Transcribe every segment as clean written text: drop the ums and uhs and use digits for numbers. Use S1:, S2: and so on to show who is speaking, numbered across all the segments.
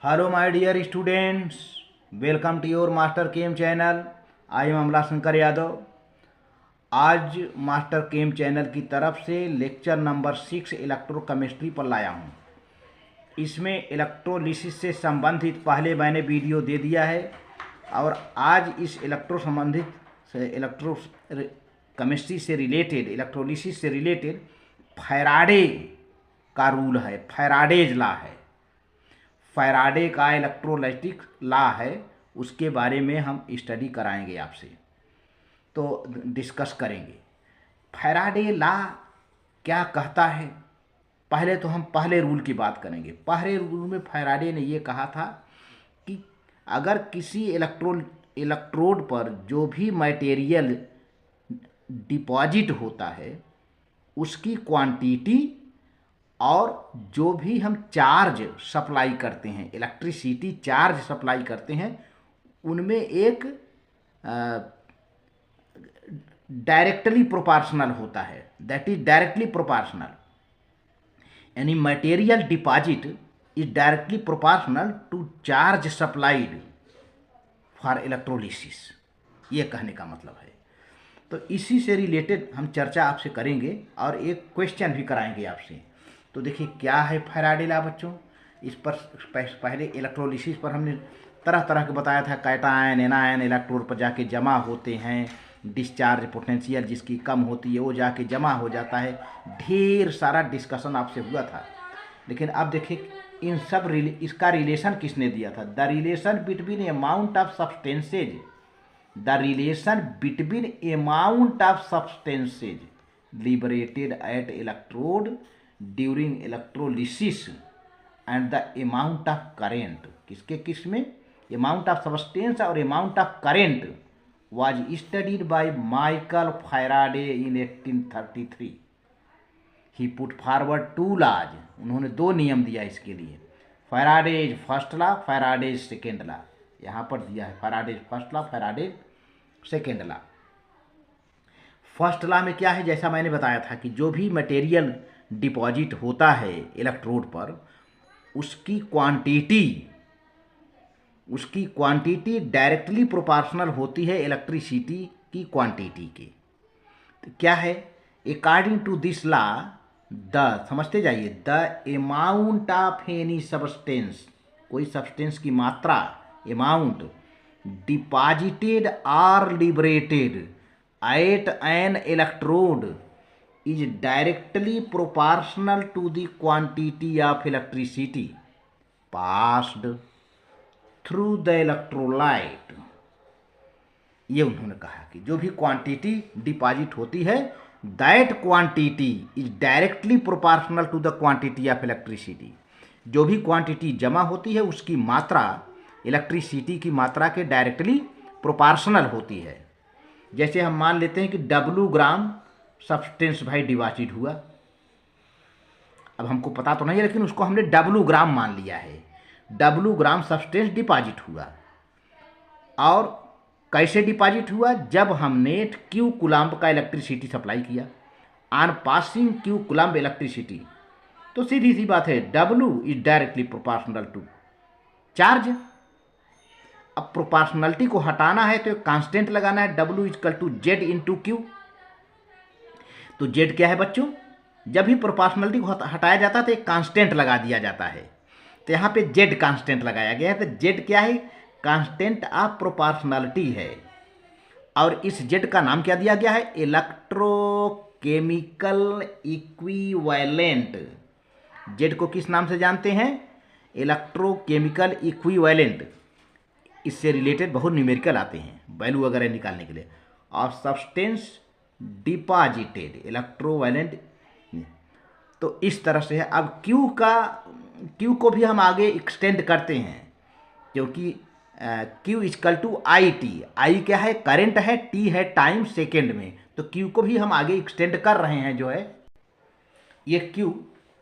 S1: Hello my dear students, welcome to your master chem channel. I am Amla Shankar Yadav. आज master chem channel की तरफ से lecture number 6 electrochemistry पर लाया हूँ। इसमें इलेक्ट्रोलिसिस से संबंधित पहले मैंने वीडियो दे दिया है और आज इस इलेक्ट्रो केमिस्ट्री से रिलेटेड, इलेक्ट्रोलिसिस से रिलेटेड फैराडे का रूल है, फैराडेज लॉ है। फैराडे का इलेक्ट्रोलाइटिक लॉ है, उसके बारे में हम स्टडी कराएंगे आपसे, तो डिस्कस करेंगे। फैराडे लॉ क्या कहता है? पहले तो हम पहले रूल की बात करेंगे। पहले रूल में फैराडे ने ये कहा था कि अगर किसी इलेक्ट्रोड पर जो भी मटेरियल डिपॉजिट होता है उसकी क्वांटिटी और जो भी हम चार्ज सप्लाई करते हैं, इलेक्ट्रिसिटी चार्ज सप्लाई करते हैं, उनमें एक डायरेक्टली प्रोपोर्शनल होता है, दैट इज डायरेक्टली प्रोपोर्शनल। यानी material deposit is directly proportional to charge supplied for electrolysis, ये कहने का मतलब है। तो इसी से रिलेटेड हम चर्चा आपसे करेंगे और एक क्वेश्चन भी कराएंगे आपसे। तो देखिए क्या है फैराडे लॉ बच्चों। इस पर पहले इलेक्ट्रोलिसिस पर हमने तरह तरह के बताया था। कैटायन एनायन इलेक्ट्रोड पर जाके जमा होते हैं, डिस्चार्ज पोटेंशियल जिसकी कम होती है वो जाके जमा हो जाता है। ढेर सारा डिस्कशन आपसे हुआ था। लेकिन अब देखिए इन सब इसका रिलेशन किसने दिया था? The relation between amount of substances, the relation between amount of substances liberated at electrode during electrolysis and the amount of current, किसके किस में? amount of substance और amount of current was studied by Michael Faraday in 1833. he put forward two laws, उन्होंने दो नियम दिया इसके लिए। Faraday's first law, Faraday's second law. यहाँ पर दिया है Faraday's first law, Faraday's second law. First law में क्या है? जैसा मैंने बताया था कि जो भी मटेरियल डिपॉजिट होता है इलेक्ट्रोड पर उसकी क्वांटिटी डायरेक्टली प्रोपोर्शनल होती है इलेक्ट्रिसिटी की क्वांटिटी के। तो क्या है? According to this law the, समझते जाइए, the amount of any substance, कोई सब्सटेंस की मात्रा, अमाउंट डिपॉजिटेड और liberated at an electrode is directly proportional to the quantity of electricity passed through the electrolyte। ये उन्होंने कहा कि जो भी क्वांटिटी डिपॉजिट होती है that quantity is directly proportional to the quantity of electricity. जो भी क्वांटिटी जमा होती है उसकी मात्रा इलेक्ट्रिसिटी की मात्रा के डायरेक्टली प्रोपोर्शनल होती है। जैसे हम मान लेते हैं कि W ग्राम सब्सटेंस भाई डिपॉजिट हुआ। अब हमको पता तो नहीं है लेकिन उसको हमने W ग्राम मान लिया है। W ग्राम सब्सटेंस डिपॉजिट हुआ। और कैसे डिपॉजिट हुआ? जब हमने Q कूलम्ब का इलेक्ट्रिसिटी सप्लाई किया, on passing Q coulomb electricity. तो सीधी सी बात है, W is directly proportional to charge. अब प्रोपोर्शनलिटी को हटाना है तो एक कांस्टेंट लगाना है, W equal to Z into Q। तो Z क्या है बच्चों? जब भी प्रोपोर्शनलिटी को हटाया जाता है तो एक कांस्टेंट लगा दिया जाता है। तो यहाँ पे Z कांस्टेंट लगाया गया है। तो Z क्या है? कांस्टेंट ऑफ प्रोपोर्शनलिटी है। और इस Z का नाम क्या दिया गया है? Electrochemical equivalent. Z को किस नाम से जानते हैं? Electrochemical equivalent. इससे रिलेटेड बहुत न्यूमेरिकल आते हैं वैल्यू वगैरह निकालने के लिए। और सब्सटेंस डिपॉजिटेड इलेक्ट्रोवायलेंट। तो इस तरह से है। अब Q को भी हम आगे एक्सटेंड करते हैं क्योंकि Q equal to I T. I क्या है? करंट है, T है टाइम सेकेंड में। तो Q को भी हम आगे एक्सटेंड कर रहे हैं। जो है ये Q,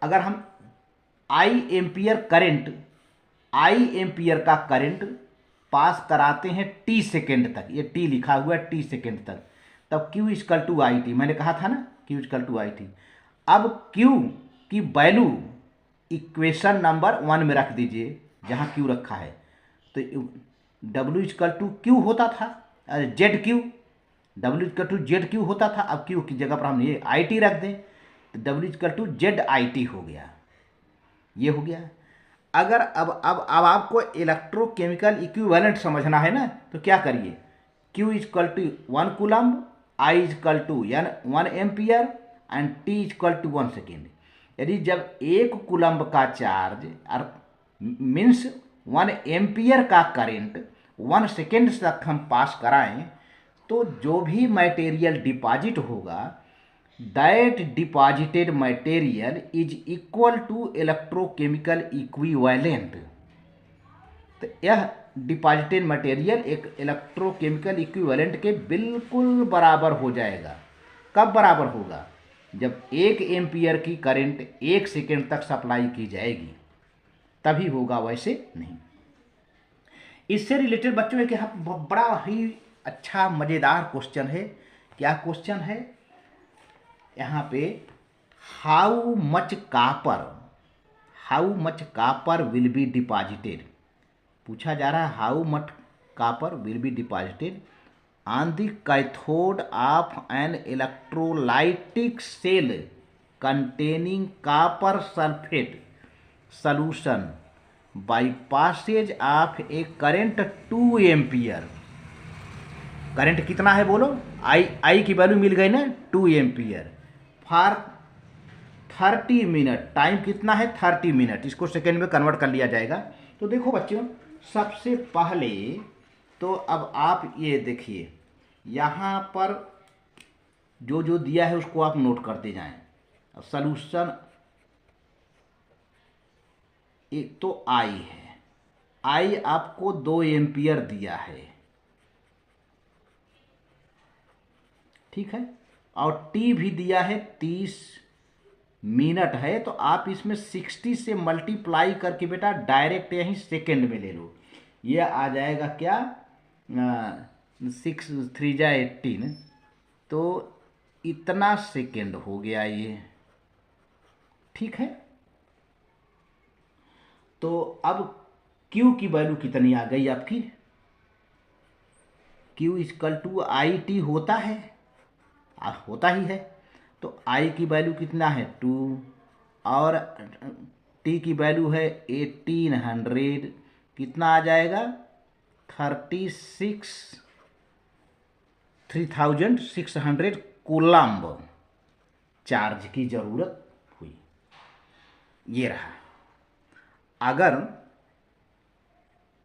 S1: अगर हम I एम्पियर का करंट पास कराते हैं T सेकेंड तक, ये T लिखा हुआ है T सेकेंड तक, तब Q equal to I T. मैंने कहा था ना Q equal to I T. अब Q की वैल्यू इक्वेशन नंबर 1 में रख दीजिए। जहाँ क्यू रखा है। तो डब्ल्यू इजकल टू क्यू होता था, Z Q, W is equal to Z Q होता था। अब क्यू की जगह पर हम ये आई टी रख दें तो W is equal to Z I T हो गया, ये हो गया। अगर अब आपको इलेक्ट्रोकेमिकल इक्विवेलेंट समझना है ना, तो क्या करिए, Q is equal to 1 coulomb, I is equal to 1 ampere and T is equal to 1 second. यदि जब 1 कूलम्ब का चार्ज मीन्स 1 एम्पियर का करंट 1 सेकेंड तक हम पास कराएं, तो जो भी मटेरियल डिपॉजिट होगा, that deposited material is equal to electrochemical equivalent. तो यह डिपॉजिटेड मटेरियल एक इलेक्ट्रोकेमिकल इक्विवेलेंट के बिल्कुल बराबर हो जाएगा। कब बराबर होगा? जब 1 एम्पियर की करंट 1 सेकेंड तक सप्लाई की जाएगी, तभी होगा, वैसे नहीं। इससे रिलेटेड बच्चों एक यहाँ बड़ा ही अच्छा मज़ेदार क्वेश्चन है। क्या क्वेश्चन है यहाँ पे? How much copper will be deposited, पूछा जा रहा है। How much copper will be deposited on the cathode of an electrolytic cell containing copper sulphate solution by passage of a current 2 ampere. Current कितना है बोलो? आई की वैल्यू मिल गई ना, 2 एम्पियर फॉर 30 मिनट। टाइम कितना है? 30 मिनट। इसको सेकेंड में कन्वर्ट कर लिया जाएगा। तो देखो बच्चों, सबसे पहले तो अब आप ये देखिए, यहाँ पर जो जो दिया है उसको आप नोट करते जाएं। अब सॉल्यूशन एक तो आई है, आई आपको 2 एम्पियर दिया है, ठीक है, और टी भी दिया है 30 मिनट है। तो आप इसमें 60 से मल्टीप्लाई करके बेटा डायरेक्ट यहीं सेकेंड में ले लो। ये आ जाएगा क्या, 6 3 जा 18, तो इतना सेकेंड हो गया ये, ठीक है। तो अब Q की वैल्यू कितनी आ गई आपकी? Q is equal to I T होता है, होता ही है। तो I की वैल्यू कितना है? 2, और T की वैल्यू है 1800, कितना आ जाएगा? 3600 कूलम्ब चार्ज की जरूरत हुई। ये रहा। अगर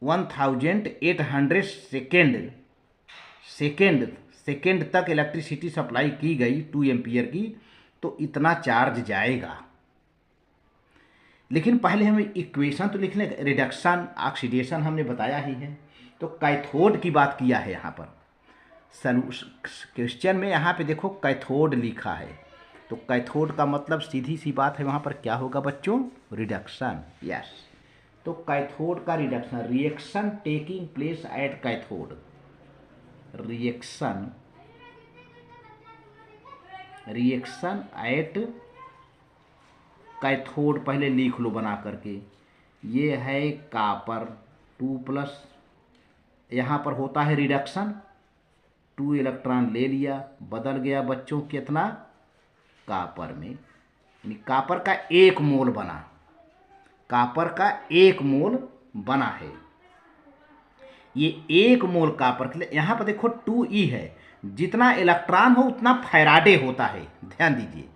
S1: 1800 सेकेंड तक इलेक्ट्रिसिटी सप्लाई की गई 2 एम्पियर की, तो इतना चार्ज जाएगा। लेकिन पहले हमें इक्वेशन तो लिख लें, रिडक्शन ऑक्सीडेशन हमने बताया ही है। तो कैथोड की बात किया है यहाँ पर क्वेश्चन में। यहाँ पे देखो कैथोड लिखा है, तो कैथोड का मतलब सीधी सी बात है, वहाँ पर क्या होगा बच्चों? रिडक्शन। यस, तो कैथोड का reduction, reaction taking place at cathode, reaction at cathode पहले लिख लो बना करके। ये है कॉपर 2+, यहाँ पर होता है रिडक्शन, 2 इलेक्ट्रॉन ले लिया, बदल गया बच्चों कितना? कॉपर में, यानी कॉपर का 1 मोल बना, कॉपर का 1 मोल बना है। ये 1 मोल कॉपर के लिए यहाँ पर देखो 2e है, जितना इलेक्ट्रॉन हो उतना फैराडे होता है। ध्यान दीजिए,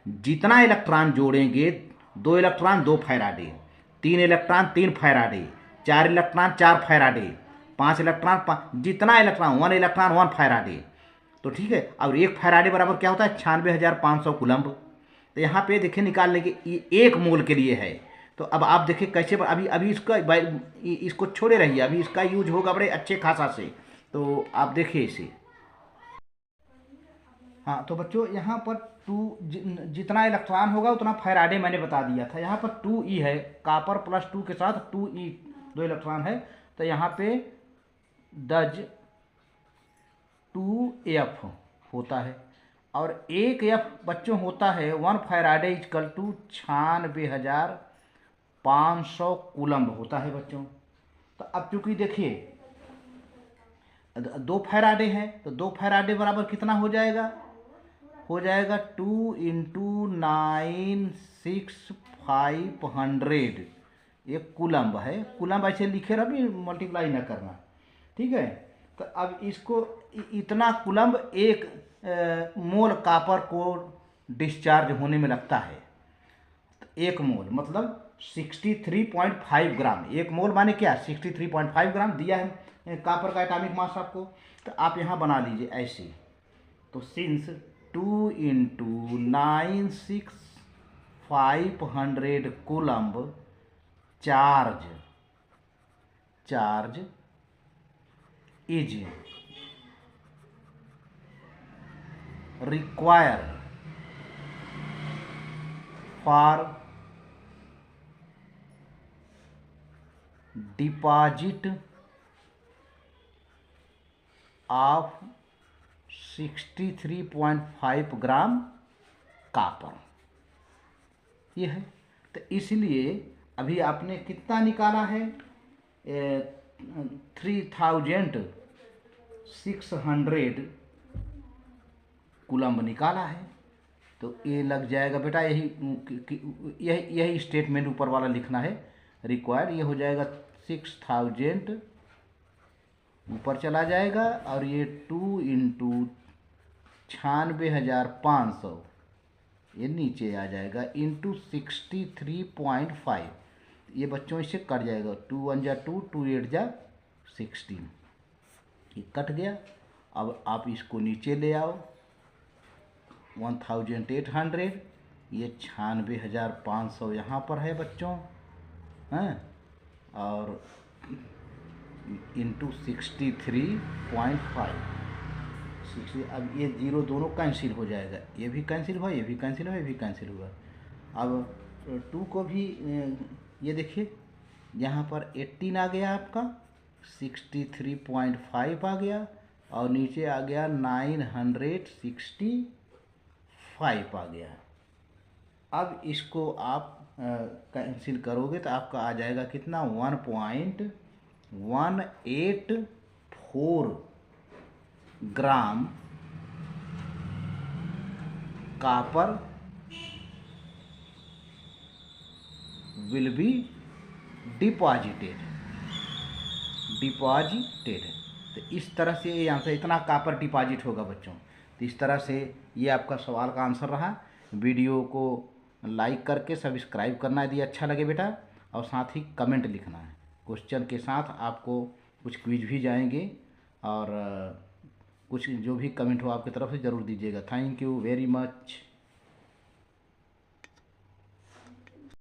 S1: जितना इलेक्ट्रॉन जोड़ेंगे, 2 electron 2 Faraday, 3 electron 3 Faraday, 4 electron 4 Faraday, 5 electron 5, जितना इलेक्ट्रॉन 1 इलेक्ट्रॉन 1 फैराडे। तो ठीक है, और 1 फैराडे बराबर क्या होता है? 96,500 कूलम्ब। तो यहाँ पे देखिए निकाल लेंगे, ये 1 मोल के लिए है। तो अब आप देखिए कैसे, अभी इसको छोड़े रहिए, अभी इसका यूज होगा बड़े अच्छे खासा से। तो आप देखिए इसे। हाँ, तो बच्चों यहाँ पर 2, जितना इलेक्ट्रॉन होगा उतना फैराडे मैंने बता दिया था। यहाँ पर 2e है, कॉपर +2 के साथ 2e 2 इलेक्ट्रॉन है, तो यहाँ पे दज 2f होता है। और 1 f बच्चों होता है 1 फैराडे इजकल टू 96,000 500 कूलम्ब होता है बच्चों। तो अब चूंकि देखिए 2 फैराडे है, तो 2 फैराडे बराबर कितना हो जाएगा? हो जाएगा 2 इंटू 9 6 500। एक कूलम्ब है, कूलम्ब ऐसे लिखे रहो भी, मल्टीप्लाई ना करना, ठीक है। तो अब इसको इतना कूलम्ब एक मोल कापर को डिस्चार्ज होने में लगता है। तो 1 मोल मतलब 63.5 ग्राम। 1 मोल माने क्या? 63.5 ग्राम दिया है कापर का एटॉमिक मास आपको। तो आप यहाँ बना लीजिए ऐसे। तो since 2 into 9 6 500 coulomb charge is required for deposit of 63.5 gram copper. ये है। तो इसलिए अभी आपने कितना निकाला है? 3600 कूलम्ब निकाला है। तो ये लग जाएगा बेटा, यही स्टेटमेंट ऊपर वाला लिखना है, रिक्वायर्ड। ये हो जाएगा 6000 ऊपर चला जाएगा, और ये 2 इंटू 96,500 ये नीचे आ जाएगा, इंटू 63.5। ये बच्चों इससे कट जाएगा, 2 1 जा 2, 2 8 जा 16, ये कट गया। अब आप इसको नीचे ले आओ, 1800, ये 96,500 यहाँ पर है बच्चों, हैं, और इंटू 63.5। अब ये जीरो दोनों कैंसिल हो जाएगा, ये भी कैंसिल हुआ, ये भी कैंसिल हुआ, ये भी कैंसिल हुआ। अब 2 को भी ये देखिए यहाँ पर 18 आ गया आपका, 63.5 आ गया, और नीचे आ गया 965 आ गया। अब इसको आप कैंसिल करोगे तो आपका आ जाएगा कितना? 1.184 ग्राम कापर विल बी डिपॉजिटेड। तो इस तरह से यहाँ से इतना कापर डिपॉजिट होगा बच्चों। तो इस तरह से ये आपका सवाल का आंसर रहा। वीडियो को लाइक करके सब्सक्राइब करना यदि अच्छा लगे बेटा, और साथ ही कमेंट लिखना है। क्वेश्चन के साथ आपको कुछ क्विज भी जाएंगे, और कुछ जो भी कमेंट हो आपकी तरफ से ज़रूर दीजिएगा। Thank you very much.